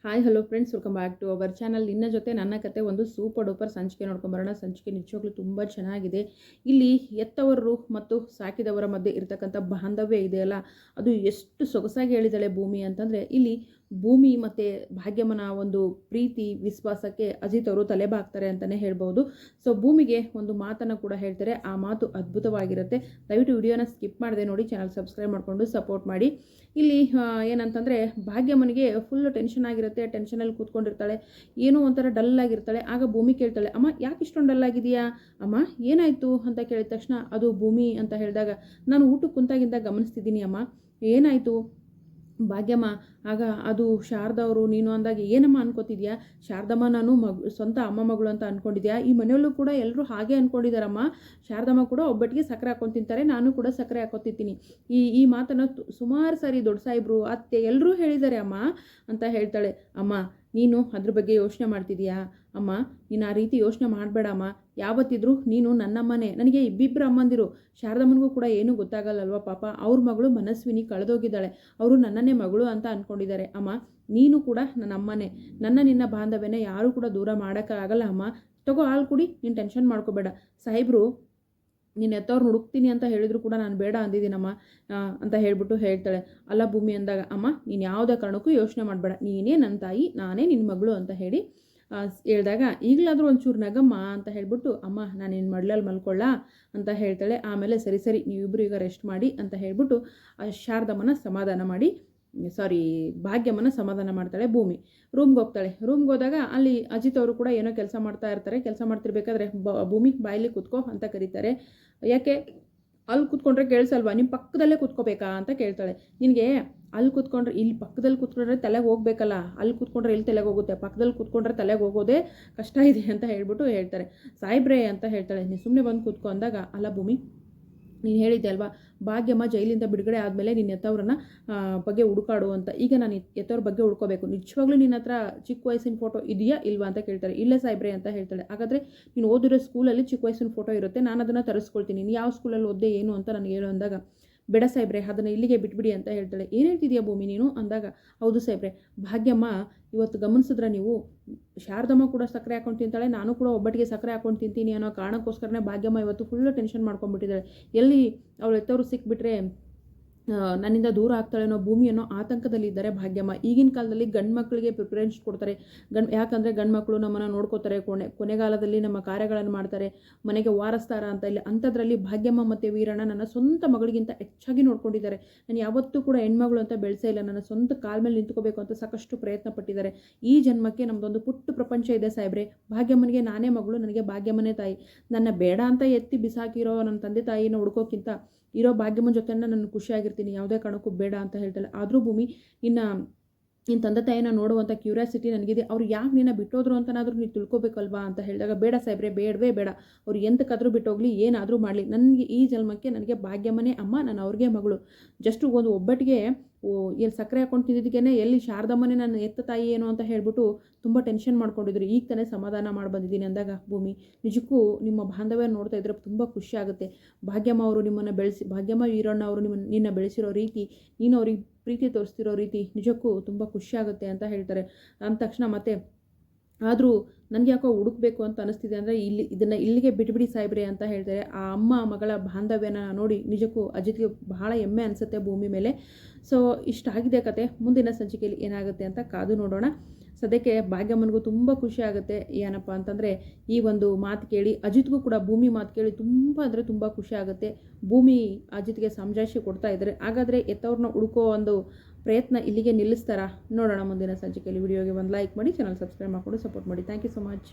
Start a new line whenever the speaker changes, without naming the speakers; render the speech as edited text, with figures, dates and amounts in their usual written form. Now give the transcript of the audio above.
Hi hello friends, welcome back to our channel. ನಿನ್ನ ಜೊತೆ ನನ್ನ ಕತೆ ಒಂದು ಸೂಪರ್ ಡೂಪರ್ ಸಂಚಿಕೆ ನೋಡ್ಕೊಂಬರೋಣ. ಸಂಚಿಕೆ ನಿಜವಾಗ್ಲೂ ತುಂಬ ಚೆನ್ನಾಗಿದೆ. ಇಲ್ಲಿ ಎತ್ತವರು ಮತ್ತು ಸಾಕಿದವರ ಮಧ್ಯೆ ಇರತಕ್ಕಂಥ ಬಾಂಧವ್ಯ ಇದೆಯಲ್ಲ, ಅದು ಎಷ್ಟು ಸೊಗಸಾಗಿ ಹೇಳಿದಾಳೆ ಭೂಮಿ ಅಂತಂದರೆ, ಇಲ್ಲಿ ಭೂಮಿ ಮತ್ತು ಭಾಗ್ಯಮ್ಮನ ಒಂದು ಪ್ರೀತಿ ವಿಶ್ವಾಸಕ್ಕೆ ಅಜಿತ್ ಅವರು ತಲೆಬಾಗ್ತಾರೆ ಅಂತಲೇ ಹೇಳ್ಬೋದು. ಸೊ ಭೂಮಿಗೆ ಒಂದು ಮಾತನ್ನು ಕೂಡ ಹೇಳ್ತಾರೆ. ಆ ಮಾತು ಅದ್ಭುತವಾಗಿರುತ್ತೆ. ದಯವಿಟ್ಟು ವಿಡಿಯೋನ ಸ್ಕಿಪ್ ಮಾಡದೆ ನೋಡಿ, ಚಾನಲ್ ಸಬ್ಸ್ಕ್ರೈಬ್ ಮಾಡಿಕೊಂಡು ಸಪೋರ್ಟ್ ಮಾಡಿ. ಇಲ್ಲಿ ಏನಂತಂದರೆ, ಭಾಗ್ಯಮ್ಮನಿಗೆ ಫುಲ್ ಟೆನ್ಷನ್ ಆಗಿರುತ್ತೆ. ಟೆನ್ಷನಲ್ಲಿ ಕೂತ್ಕೊಂಡಿರ್ತಾಳೆ, ಏನೋ ಒಂಥರ ಡಲ್ ಆಗಿರ್ತಾಳೆ. ಆಗ ಭೂಮಿ ಕೇಳ್ತಾಳೆ, ಅಮ್ಮ ಯಾಕೆ ಇಷ್ಟೊಂದು ಡಲ್ ಆಗಿದೆಯಾ ಅಮ್ಮ, ಏನಾಯಿತು ಅಂತ ಕೇಳಿದ ತಕ್ಷಣ ಅದು ಭೂಮಿ ಅಂತ ಹೇಳಿದಾಗ, ನಾನು ಊಟಕ್ಕೆ ಕುಂತಾಗಿಂದ ಗಮನಿಸ್ತಿದ್ದೀನಿ ಅಮ್ಮ, ಏನಾಯಿತು ಭಾಗ್ಯಮ್ಮ. ಆಗ ಅದು ಶಾರದವರು ನೀನು ಅಂದಾಗ, ಏನಮ್ಮ ಅನ್ಕೋತಿದ್ಯಾ, ಶಾರದಮ್ಮ ನಾನು ಸ್ವಂತ ಅಮ್ಮ ಮಗಳು ಅಂತ ಅಂದ್ಕೊಂಡಿದ್ಯಾ? ಈ ಮನೆಯಲ್ಲೂ ಕೂಡ ಎಲ್ಲರೂ ಹಾಗೆ ಅಂದ್ಕೊಂಡಿದ್ದಾರಮ್ಮ. ಶಾರದಮ್ಮ ಕೂಡ ಒಬ್ಬಟ್ಟಿಗೆ ಸಕ್ಕರೆ ಹಾಕೊಂಡು ತಿಂತಾರೆ, ನಾನು ಕೂಡ ಸಕ್ಕರೆ ಹಾಕೋತಿದ್ದೀನಿ. ಈ ಮಾತನ್ನು ಸುಮಾರು ಸಾರಿ ದೊಡ್ಡ ಸಾಹೇಬರು ಅತ್ತೆ ಎಲ್ಲರೂ ಹೇಳಿದ್ದಾರೆ ಅಮ್ಮ ಅಂತ ಹೇಳ್ತಾಳೆ. ಅಮ್ಮ ನೀನು ಅದ್ರ ಬಗ್ಗೆ ಯೋಚನೆ ಮಾಡ್ತಿದ್ದೀಯಾ ಅಮ್ಮ? ನೀನು ಆ ರೀತಿ ಯೋಚನೆ ಮಾಡಬೇಡಮ್ಮ. ಯಾವತ್ತಿದ್ರೂ ನೀನು ನನ್ನಮ್ಮನೇ. ನನಗೆ ಇಬ್ಬಿಬ್ಬರು ಅಮ್ಮಂದಿರು. ಶಾರದಮ್ಮನಿಗೂ ಕೂಡ ಏನೂ ಗೊತ್ತಾಗಲ್ಲಲ್ವ ಪಾಪ. ಅವ್ರ ಮಗಳು ಮನಸ್ವಿನಿ ಕಳೆದೋಗಿದ್ದಾಳೆ, ಅವರು ನನ್ನನ್ನೇ ಮಗಳು ಅಂತ ಅಂದ್ಕೊಂಡಿದ್ದಾರೆ ಅಮ್ಮ. ನೀನು ಕೂಡ ನನ್ನ ಅಮ್ಮನೇ. ನಿನ್ನ ಬಾಂಧವ್ಯನೇ ಯಾರೂ ಕೂಡ ದೂರ ಮಾಡೋಕ್ಕಾಗಲ್ಲ ಅಮ್ಮ. ತಗೋ ಹಾಲು ಕುಡಿ, ನೀನು ಟೆನ್ಷನ್ ಮಾಡ್ಕೋಬೇಡ. ಸಾಹೇಬರು ನೀನು ಎತ್ತವ್ರನ್ನ ಹುಡುಕ್ತೀನಿ ಅಂತ ಹೇಳಿದ್ರು ಕೂಡ ನಾನು ಬೇಡ ಅಂದಿದ್ದೀನಮ್ಮ ಅಂತ ಹೇಳ್ಬಿಟ್ಟು ಹೇಳ್ತಾಳೆ. ಅಲ್ಲ ಭೂಮಿ ಅಂದಾಗ, ಅಮ್ಮ ನೀನು ಯಾವುದೇ ಕಾರಣಕ್ಕೂ ಯೋಚನೆ ಮಾಡಬೇಡ, ನೀನೇ ನನ್ನ ತಾಯಿ, ನಾನೇ ನಿನ್ನ ಮಗಳು ಅಂತ ಹೇಳಿ ಹೇಳಿದಾಗ, ಈಗಲಾದರೂ ಒಂಚೂರು ನಗಮ್ಮ ಅಂತ ಹೇಳ್ಬಿಟ್ಟು, ಅಮ್ಮ ನಾನು ನಿನ್ನ ಮಡ್ಲಲ್ಲಿ ಮಲ್ಕೊಳ್ಳ ಅಂತ ಹೇಳ್ತಾಳೆ. ಆಮೇಲೆ ಸರಿ ಸರಿ ನೀವಿಬ್ಬರು ಈಗ ರೆಸ್ಟ್ ಮಾಡಿ ಅಂತ ಹೇಳ್ಬಿಟ್ಟು ಶಾರದಮ್ಮನ ಸಮಾಧಾನ ಮಾಡಿ, ಭಾಗ್ಯಮ್ಮನ ಸಮಾಧಾನ ಮಾಡ್ತಾಳೆ. ಭೂಮಿ ರೂಮ್ಗೆ ಹೋಗ್ತಾಳೆ. ರೂಮ್ಗೆ ಹೋದಾಗ ಅಲ್ಲಿ ಅಜಿತ್ ಅವರು ಕೂಡ ಏನೋ ಕೆಲಸ ಮಾಡ್ತಾ ಇರ್ತಾರೆ. ಕೆಲಸ ಮಾಡ್ತಿರ್ಬೇಕಾದ್ರೆ ಭೂಮಿ ಬಾಯಲ್ಲಿ ಕೂತ್ಕೋ ಅಂತ ಕರೀತಾರೆ. ಯಾಕೆ ಅಲ್ಲಿ ಕೂತ್ಕೊಂಡ್ರೆ ಕೇಳಿಸಲ್ವಾ, ನಿಮ್ಮ ಪಕ್ಕದಲ್ಲೇ ಕೂತ್ಕೋಬೇಕಾ ಅಂತ ಕೇಳ್ತಾಳೆ. ನಿನಗೆ ಅಲ್ಲಿ ಕೂತ್ಕೊಂಡ್ರೆ, ಇಲ್ಲಿ ಪಕ್ಕದಲ್ಲಿ ಕೂತ್ಕೊಂಡ್ರೆ ತಲೆಗೆ ಹೋಗ್ಬೇಕಲ್ಲ, ಅಲ್ಲಿ ಕೂತ್ಕೊಂಡ್ರೆ ಎಲ್ಲಿ ತಲೆಗೆ ಹೋಗುತ್ತೆ, ಪಕ್ಕದಲ್ಲಿ ಕೂತ್ಕೊಂಡ್ರೆ ತಲೆಗೆ ಹೋಗೋದೇ ಕಷ್ಟ ಇದೆ ಅಂತ ಹೇಳ್ಬಿಟ್ಟು ಹೇಳ್ತಾರೆ. ಸಾಯಿಬ್ರೆ ಅಂತ ಹೇಳ್ತಾಳೆ. ನೀನು ಸುಮ್ಮನೆ ಬಂದು ಕೂತ್ಕೊ ಅಂದಾಗ, ಅಲ್ಲ ಭೂಮಿ ನೀನು ಹೇಳಿದ್ದೆ ಅಲ್ವಾ, ಭಾಗ್ಯಮ್ಮ ಜೈಲಿಂದ ಬಿಡುಗಡೆ ಆದಮೇಲೆ ನಿನ್ನ ಎತ್ತವ್ರನ್ನ ಬಗ್ಗೆ ಹುಡುಕಾಡು ಅಂತ. ಈಗ ನಾನು ಎತ್ತವ್ರ ಬಗ್ಗೆ ಹುಡ್ಕೋಬೇಕು. ನಿಜವಾಗ್ಲೂ ನಿನ್ನ ಹತ್ರ ಚಿಕ್ಕ ವಯಸ್ಸಿನ ಫೋಟೋ ಇದೆಯಾ ಇಲ್ವಾ ಅಂತ ಕೇಳ್ತಾರೆ. ಇಲ್ಲ ಸಾಯಿಬ್ರೆ ಅಂತ ಹೇಳ್ತಾಳೆ. ಹಾಗಾದರೆ ನೀನು ಓದಿರೋ ಸ್ಕೂಲಲ್ಲಿ ಚಿಕ್ಕ ವಯಸ್ಸಿನ ಫೋಟೋ ಇರುತ್ತೆ, ನಾನು ಅದನ್ನು ತರಿಸ್ಕೊಳ್ತೀನಿ. ನೀನು ಯಾವ ಸ್ಕೂಲಲ್ಲಿ ಓದ್ದೆ ಏನು ಅಂತ ನನಗೆ ಹೇಳು ಅಂದಾಗ, ಬೇಡ ಸಾಯಿಬ್ರೆ ಅದನ್ನು ಇಲ್ಲಿಗೆ ಬಿಟ್ಬಿಡಿ ಅಂತ ಹೇಳ್ತಾಳೆ. ಏನು ಹೇಳ್ತಿದ್ಯಾ ಭೂಮಿ ನೀನು ಅಂದಾಗ, ಹೌದು ಸಾಯಿಬ್ರೆ, ಭಾಗ್ಯಮ್ಮ ಇವತ್ತು ಗಮನಿಸಿದ್ರೆ ನೀವು, ಶಾರದಮ್ಮ ಕೂಡ ಸಕ್ಕರೆ ಹಾಕೊಂಡು ತಿಂತಾಳೆ, ನಾನು ಕೂಡ ಒಬ್ಬಟ್ಟಿಗೆ ಸಕ್ಕರೆ ಹಾಕೊಂಡು ತಿಂತೀನಿ ಅನ್ನೋ ಕಾರಣಕ್ಕೋಸ್ಕರನೇ ಭಾಗ್ಯಮ್ಮ ಇವತ್ತು ಫುಲ್ಲು ಟೆನ್ಷನ್ ಮಾಡ್ಕೊಂಡ್ಬಿಟ್ಟಿದ್ದಾಳೆ. ಎಲ್ಲಿ ಅವಳು ಎತ್ತವರು ಸಿಕ್ಬಿಟ್ರೆ ನನ್ನಿಂದ ದೂರ ಆಗ್ತಾಳೆ ಅನ್ನೋ ಭೂಮಿ ಅನ್ನೋ ಆತಂಕದಲ್ಲಿದ್ದಾರೆ ಭಾಗ್ಯಮ್ಮ. ಈಗಿನ ಕಾಲದಲ್ಲಿ ಗಂಡು ಮಕ್ಕಳಿಗೆ ಪ್ರಿಫರೆನ್ಸ್ ಕೊಡ್ತಾರೆ. ಯಾಕಂದರೆ ಗಂಡು ಮಕ್ಕಳು ನಮ್ಮನ್ನು ನೋಡ್ಕೋತಾರೆ, ಕೊನೆಗಾಲದಲ್ಲಿ ನಮ್ಮ ಕಾರ್ಯಗಳನ್ನು ಮಾಡ್ತಾರೆ, ಮನೆಗೆ ವಾರಸ್ತಾರ ಅಂತ. ಇಲ್ಲ ಅಂಥದ್ರಲ್ಲಿ ಭಾಗ್ಯಮ್ಮ ಮತ್ತು ವೀರಣ್ಣ ನನ್ನ ಸ್ವಂತ ಮಗಳಿಗಿಂತ ಹೆಚ್ಚಾಗಿ ನೋಡ್ಕೊಂಡಿದ್ದಾರೆ. ನಾನು ಯಾವತ್ತೂ ಕೂಡ ಹೆಣ್ಮಗಳು ಅಂತ ಬೆಳೆಸೇ ಇಲ್ಲ. ನನ್ನ ಸ್ವಂತ ಕಾಲ ಮೇಲೆ ನಿಂತ್ಕೋಬೇಕು ಅಂತ ಸಾಕಷ್ಟು ಪ್ರಯತ್ನ ಪಟ್ಟಿದ್ದಾರೆ. ಈ ಜನ್ಮಕ್ಕೆ ನಮ್ಮದೊಂದು ಪುಟ್ಟ ಪ್ರಪಂಚ ಇದೆ ಸಾಹೇಬ್ರೆ. ಭಾಗ್ಯಮ್ಮನಿಗೆ ನಾನೇ ಮಗಳು, ನನಗೆ ಭಾಗ್ಯಮ್ಮನೇ ತಾಯಿ. ನನ್ನ ಬೇಡ ಅಂತ ಎತ್ತಿ ಬಿಸಾಕಿರೋ ನನ್ನ ತಂದೆ ತಾಯಿನ ಹುಡ್ಕೋಕ್ಕಿಂತ ಇರೋ ಭಾಗ್ಯಮ್ಮನ ಜೊತೆ ನಾನು ಖುಷಿಯಾಗಿರ್ತೀನಿ, ಯಾವುದೇ ಕಾರಣಕ್ಕೂ ಬೇಡ ಅಂತ ಹೇಳ್ತಾಳೆ. ಆದರೂ ಭೂಮಿ ನಿನ್ನ ತಂದೆ ತಾಯಿನ ನೋಡುವಂಥ ಕ್ಯೂರಿಯಾಸಿಟಿ ನನಗಿದೆ. ಅವ್ರು ಯಾಕೆ ನಿನ್ನ ಬಿಟ್ಟೋದ್ರು ಅಂತನಾದರೂ ನೀನು ತಿಳ್ಕೊಬೇಕಲ್ವಾ ಅಂತ ಹೇಳಿದಾಗ, ಬೇಡ ಸಾಹೇಬ್ರೆ, ಬೇಡವೇ ಬೇಡ. ಅವ್ರು ಎಂತಕ್ಕಾದರೂ ಬಿಟ್ಟೋಗ್ಲಿ, ಏನಾದರೂ ಮಾಡಲಿ, ನನಗೆ ಈ ಜನ್ಮಕ್ಕೆ ನನಗೆ ಭಾಗ್ಯಮ್ಮನೇ ಅಮ್ಮ, ನಾನು ಅವ್ರಿಗೆ ಮಗಳು. ಜಸ್ಟ್ ಒಂದು ಒಬ್ಬಟ್ಟಿಗೆ ಎಲ್ಲಿ ಸಕ್ಕರೆ ಹಾಕೊಂಡು ತಿಂದಿದ್ದಕ್ಕೇ ಎಲ್ಲಿ ಶಾರದಮ್ಮನೇ ನನ್ನ ಎತ್ತ ತಾಯಿ ಏನು ಅಂತ ಹೇಳ್ಬಿಟ್ಟು ತುಂಬ ಟೆನ್ಷನ್ ಮಾಡ್ಕೊಂಡಿದ್ರು. ಈಗ ತಾನೇ ಸಮಾಧಾನ ಮಾಡಿ ಬಂದಿದ್ದೀನಿ ಅಂದಾಗ, ಭೂಮಿ ನಿಜಕ್ಕೂ ನಿಮ್ಮ ಬಾಂಧವ್ಯ ನೋಡ್ತಾ ಇದ್ರೆ ತುಂಬ ಖುಷಿ ಆಗುತ್ತೆ. ಭಾಗ್ಯಮ್ಮ ಅವರು ನಿಮ್ಮನ್ನು ಭಾಗ್ಯಮ್ಮ ವೀರಣ್ಣ ಅವರು ನಿನ್ನ ಬೆಳೆಸಿರೋ ರೀತಿ, ನೀನು ಅವ್ರಿಗೆ ಪ್ರೀತಿ ತೋರಿಸ್ತಿರೋ ರೀತಿ ನಿಜಕ್ಕೂ ತುಂಬ ಖುಷಿ ಆಗುತ್ತೆ ಅಂತ ಹೇಳ್ತಾರೆ. ಅಂದ ತಕ್ಷಣ ಮತ್ತೆ ಆದರೂ ನನಗೆ ಯಾಕೋ ಹುಡುಕ್ಬೇಕು ಅಂತ ಅನಿಸ್ತಿದೆ ಅಂದರೆ, ಇದನ್ನು ಇಲ್ಲಿಗೆ ಬಿಟ್ಬಿಡಿ ಸಾಯಿಬ್ರೆ ಅಂತ ಹೇಳ್ತಾರೆ. ಆ ಅಮ್ಮ ಮಗಳ ಬಾಂಧವ್ಯನ ನೋಡಿ ನಿಜಕ್ಕೂ ಅಜಿತ್ಗೆ ಬಹಳ ಹೆಮ್ಮೆ ಅನಿಸುತ್ತೆ ಭೂಮಿ ಮೇಲೆ. ಸೊ ಇಷ್ಟಾಗಿದೆ ಕತೆ. ಮುಂದಿನ ಸಂಚಿಕೆಯಲ್ಲಿ ಏನಾಗುತ್ತೆ ಅಂತ ಕಾದು ನೋಡೋಣ. ಸದ್ಯಕ್ಕೆ ಭಾಗ್ಯಮ್ಮನಿಗೂ ತುಂಬ ಖುಷಿ ಆಗುತ್ತೆ. ಏನಪ್ಪ ಅಂತಂದರೆ, ಈ ಒಂದು ಮಾತು ಕೇಳಿ ಅಜಿತ್ಗೂ ಕೂಡ ಭೂಮಿ ಮಾತು ಕೇಳಿ ತುಂಬ ಅಂದರೆ ತುಂಬ ಖುಷಿ ಆಗುತ್ತೆ. ಭೂಮಿ ಅಜಿತ್ಗೆ ಸಮಜಾಯಿಷಿ ಕೊಡ್ತಾ ಇದ್ದಾರೆ. ಹಾಗಾದರೆ ಎತ್ತವ್ರನ್ನ ಹುಡುಕೋ ಒಂದು ಪ್ರಯತ್ನ ಇಲ್ಲಿಗೆ ನಿಲ್ಲಿಸ್ತಾರಾ? ನೋಡೋಣ ಮುಂದಿನ ಸಂಚಿಕೆಯಲ್ಲಿ. ವಿಡಿಯೋಗೆ ಒಂದು ಲೈಕ್ ಮಾಡಿ, ಚಾನಲ್ ಸಬ್ಸ್ಕ್ರೈಬ್ ಮಾಡಿಕೊಂಡು ಸಪೋರ್ಟ್ ಮಾಡಿ. Thank you so much.